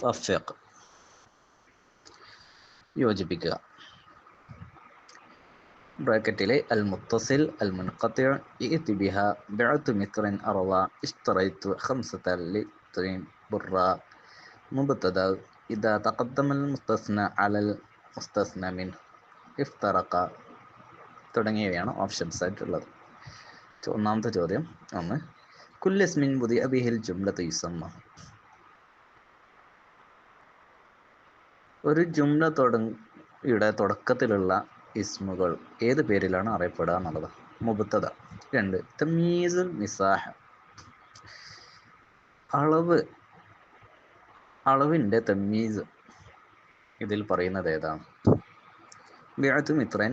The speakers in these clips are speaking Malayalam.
വഫ്ഫിഖ് യോജിപ്പിക്കുക. ബ്രാക്കറ്റിലെ അൽ മുത്തസിൽ അൽ മുൻഖത്തി ഇഅ്തി ബിഹാ ബിഅ്തു മിത്റിൻ അർള ഇഷ്തറൈതു ഖംസത ലിത്രിൻ ബുറ മുബ്തദ ഇദാ തഖദ്ദമ അൽ മുസ്തസ്ന അലൽ മുസ്തസ്ന മിൻഹു ഇഫ്തറഖ തുടങ്ങിയവയാണ് ഓപ്ഷൻസ് ആയിട്ടുള്ളത്. ഒന്നാമത്തെ ചോദ്യം ഒന്ന്, കുല്ലു ഇസ്മിൻ ബുദിഅ ബിഹിൽ ജുംലതു യുസമ്മ. ഒരു ജുംല യുടെ തുടക്കത്തിലുള്ള ഇസ്മുകൾ ഏത് പേരിലാണ് അറിയപ്പെടുക എന്നുള്ളത്. മുബ്തദ. രണ്ട്, തമീസുൽ മിസാഹ, അളവിൻ്റെ തമീസ് ഇതിൽ പറയുന്നത് ഏതാണ്? ബിഅ്തു മിത്രൻ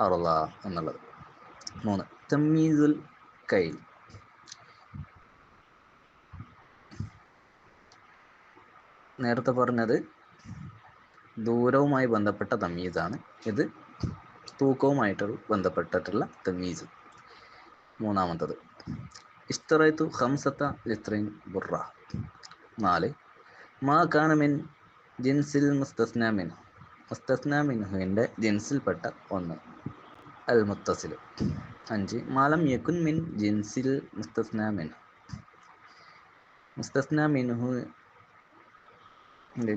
അർള എന്നുള്ളത്. മൂന്ന്, തമീസുൽ കൈൽ, നേരത്തെ പറഞ്ഞത് ദൂരവുമായി ബന്ധപ്പെട്ട തമീസാണ്, ഇത് തൂക്കവുമായിട്ട് ബന്ധപ്പെട്ടിട്ടുള്ള തമീസ്. മൂന്നാമത്തത് ഇഷ്തറൈതു ഖംസത ലിത്രിൻ ബുറ. നാല്, മാ കാന മിൻ ജിൻസിൽ മുസ്തസ്ന മിൻഹു, മുസ്തസ്ന മിൻഹുവിൻ്റെ ജിൻസിൽപ്പെട്ട ഒന്ന്, അൽ മുത്തസിൽ. അഞ്ച്, മാലം യകുൻ മിൻ ജിൻസിൽ മുസ്തസ്ന മിൻഹു, മുസ്തസ്ന മിൻഹു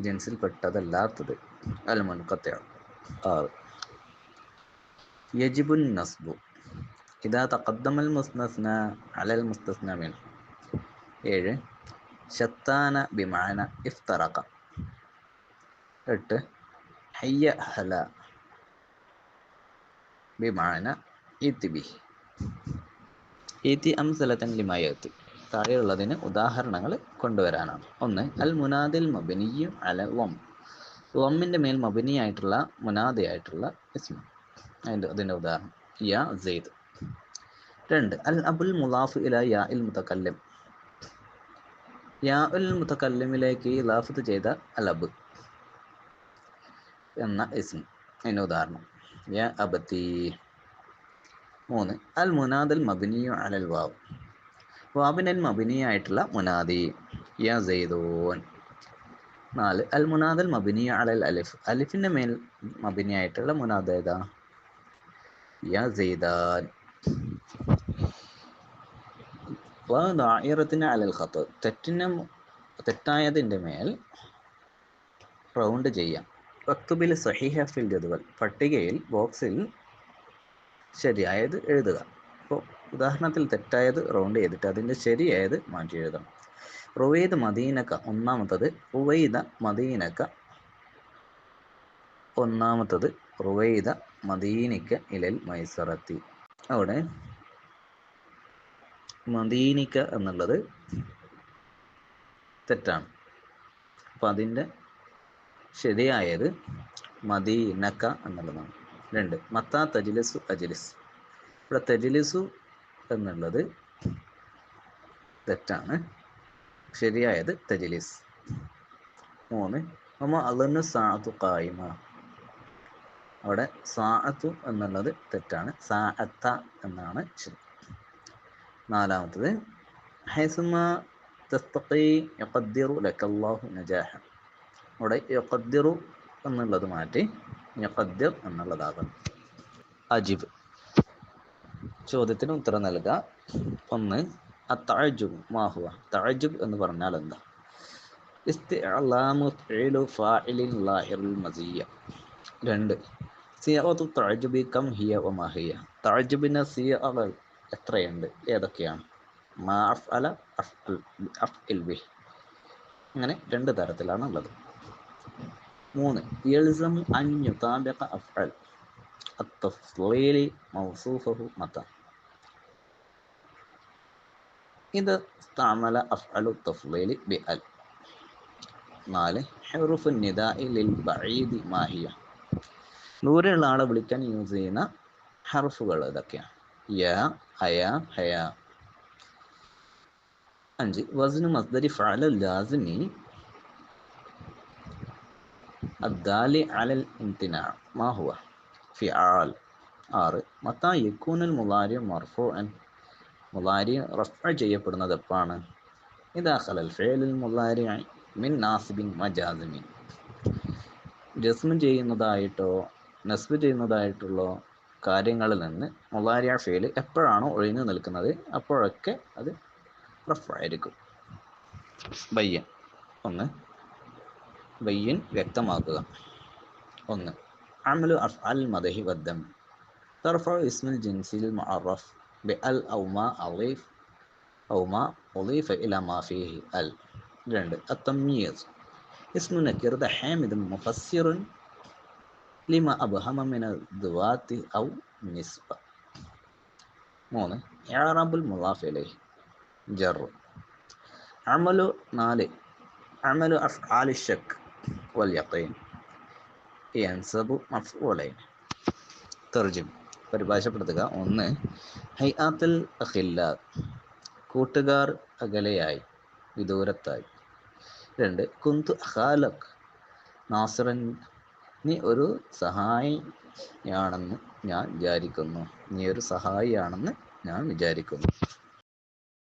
ജിൻസിൽ പെട്ടതല്ലാത്തത്, അൽ മുൻഖത്തി. ആറ്, യജിബുൻ നസ്ബു ഇദാ തഖദ്ദമൽ മുസ്തസ്ന അലൽ മുസ്തസ്ന മിൻഹു. ഏഴ്, ശത്താന ബിമഅന ഇഫ്തറഖ. എട്ട്, ഹയ്യ ഹല ബിമഅന ഇതി ബിഹി. ഇതി അംസലതൻ ലിമാ യഅതി, താഴെയുള്ളതിന് ഉദാഹരണങ്ങൾ കൊണ്ടുവരാനാണ്. ഒന്ന്, അൽ മുനാദിൽ മബ്നിയ്യു അല വം, വമ്മിൻ്റെ മേൽ മബ്നിയായിട്ടുള്ള മുനാദിയായിട്ടുള്ള ഇസ്മ, അതിൻ്റെ ഉദാഹരണം യാ സെയ്ദ്. രണ്ട്, അൽ അബുൽ മുലാഫ് ഇല യാ ഇൽ മുതകല്ലിം, യാ ഉൽ മുതകല്ലിമിലേക്ക് ഇലാഫത്ത് ചെയ്ത അൽ അബ് എന്ന ഇസ്മ, അതിൻ്റെ ഉദാഹരണം യാ അബതി. മൂന്ന്, അൽ മുനാദൽ മബ്നിയു അലൽ വാവ്, വാബിനൽ മബ്നിയായിട്ടുള്ള മുനാദി യാ സെയ്ദൂൻ. നാല്, അൽ മുനാദൽ മബ്നിയു അലൽ അലിഫ്, അലിഫിൻ്റെ മേൽ മബ്നിയായിട്ടുള്ള മുനാദ ഏതാ? യാ സെയ്ദാൻ. ദാഇറത്തിന് അലൽ ഖത്ത്, തെറ്റായതിൻ്റെ മേൽ റൗണ്ട് ചെയ്യാം. വക്തുബിൽ സഹീഹ ഫിൽ ജദ്വൽ, പട്ടികയിൽ ബോക്സിൽ ശരിയായത് എഴുതുക. അപ്പോൾ ഉദാഹരണത്തിൽ തെറ്റായത് റൗണ്ട് ചെയ്തിട്ട് അതിൻ്റെ ശരിയായത് മാറ്റി എഴുതണം. റുവൈദ മദീനക്ക, ഒന്നാമത്തത് റുവൈദ മദീനക്ക, ഒന്നാമത്തത് റുവൈദ മദീനിക്ക ഇലൽ മൈസറത്തി. അവിടെ മദീനിക്ക എന്നുള്ളത് തെറ്റാണ്, അപ്പോൾ അതിൻ്റെ ശരിയായത് മദീനക്ക എന്നുള്ളതാണ്. രണ്ട്, മത്താ തജ്ലിസു അജ്ലിസ്, ഇവിടെ തജ്ലിസു എന്നുള്ളത് തെറ്റാണ്, ശരിയായത് തജ്ലിസ്. മൂന്ന്, വമ അളന്നു സാഅത്തു ഖായിമ, അവിടെ സാഅത്തു എന്നുള്ളത് തെറ്റാണ്, സാഅത്ത എന്നാണ് ശരി. നാലാമത്തത് ഹൈസുമ തസ്തഖി യഖദ്ദിറു ലക്കല്ലാഹു നജാഹ, അവിടെ യഖദ്ദിറു എന്നുള്ളത് മാറ്റി യഖദ്ദിർ എന്നുള്ളതാകണം. അജിബ്, ചോദ്യത്തിന് ഉത്തരം നൽകുക. ഒന്ന്, അത്തഅജ്ജുബ് മാ ഹുവ, തഅജ്ജുബ് എന്ന് പറഞ്ഞാൽ എന്താ? ഇസ്തിഅലാമു ഫിഅലു ഫാഇലിൻ ലാഹിറുൽ മസിയ്യ. രണ്ട്, സിയഗതു തഅജ്ജുബി കം ഹിയ വമാ ഹിയ, തഅജ്ജുബിന്റെ സിയഗകൾ എത്രയുണ്ട്, ഏതൊക്കെയാണ്? മാ അഫ്അല, അഫ്ഇൽ ബിഹി, അങ്ങനെ രണ്ട് തരത്തിലാണ് ഉള്ളത്. മൂന്ന്, യൽസമു അൻ യുതാബിഖ അഫ്അൽ അത്തഫ്ളീലി മൗസൂഫഹു മത, ഇത് ഇസ്തഅമല അഫ്അലു തഫ്ളീലി ബിഅൽ. നാല്, ഹുറൂഫുൻ നിദാഇ ലിൽ ബഈദി മാ ഹിയ, ദൂരെയുള്ള ആളെ വിളിക്കാൻ യൂസ് ചെയ്യുന്ന ഹർഫുകൾ ഏതൊക്കെയാണ്? യാ, ഹയ, ഹയ. അഞ്ച്, വസ്നു മസ്ദരി ഫഅല ലാസിമി അദ്ദാലി അലൽ ഇംതിനാ മാ ഹുവ ഫിആൽ. ആറ്, മത്താ യകൂനുൽ മുളാരി മർഫൂഅൻ, മുളാരി റഫ്അ ചെയ്യപ്പെടുന്നത് എപ്പോഴാണ്? ഇദാ ഖലൽ ഫിഅലുൽ മുളാരി മിൻ നാസിബിൻ മജാസിമിൻ. ജസ്മ് ചെയ്യുന്നതായിട്ടോ നസ്ബ് ചെയ്യുന്നതായിട്ടുള്ള കാര്യങ്ങളിൽ നിന്ന് മുളാരിഅ ഫിഅൽ എപ്പോഴാണോ ഒഴിഞ്ഞു നിൽക്കുന്നത് അപ്പോഴൊക്കെ അത് റഫ്ആയിരിക്കും. ബയ്യൻ. ഒന്ന്, ബയ്യൻ വ്യക്തമാക്കുക. ഒന്ന്, അമലു അഫ്അൽ മദഹി വദ്ദം തർഫഉ ഇസ്മുൽ ജിൻസിൽ മുഅറഫ് ബിഅൽ ഔ മാ ഉളീഫ ഇലാ മാ ഫീഹി അൽ. രണ്ട്, അത്തംയീസ് ഇസ്മു നകിറത ഹാമിദുൻ മുഫസ്സിറുൻ ലിമ അബ്ഹമ മിന ദുവാത്തി ഔ നിസ്ബ. മൂന്ന്, ഇഅറാബുൽ മുളാഫ് ഇലൈഹി ജർ. അമലു. നാല്, അമലു അഫ്ആലി ശക്ക് വൽ യഖീൻ യൻസബു മഫ്ഊലൈൻ. തർജിമ പരിഭാഷപ്പെടുത്തുക. ഒന്ന്, ഹൈആത്തുൽ അഖില്ല കൂട്ടുകാർ അകലെയായി വിദൂരത്തായി. രണ്ട്, കുന്തു അഖാലക് നാസിറൻ നീ ഒരു സഹായിയാണെന്ന് ഞാൻ വിചാരിക്കുന്നു.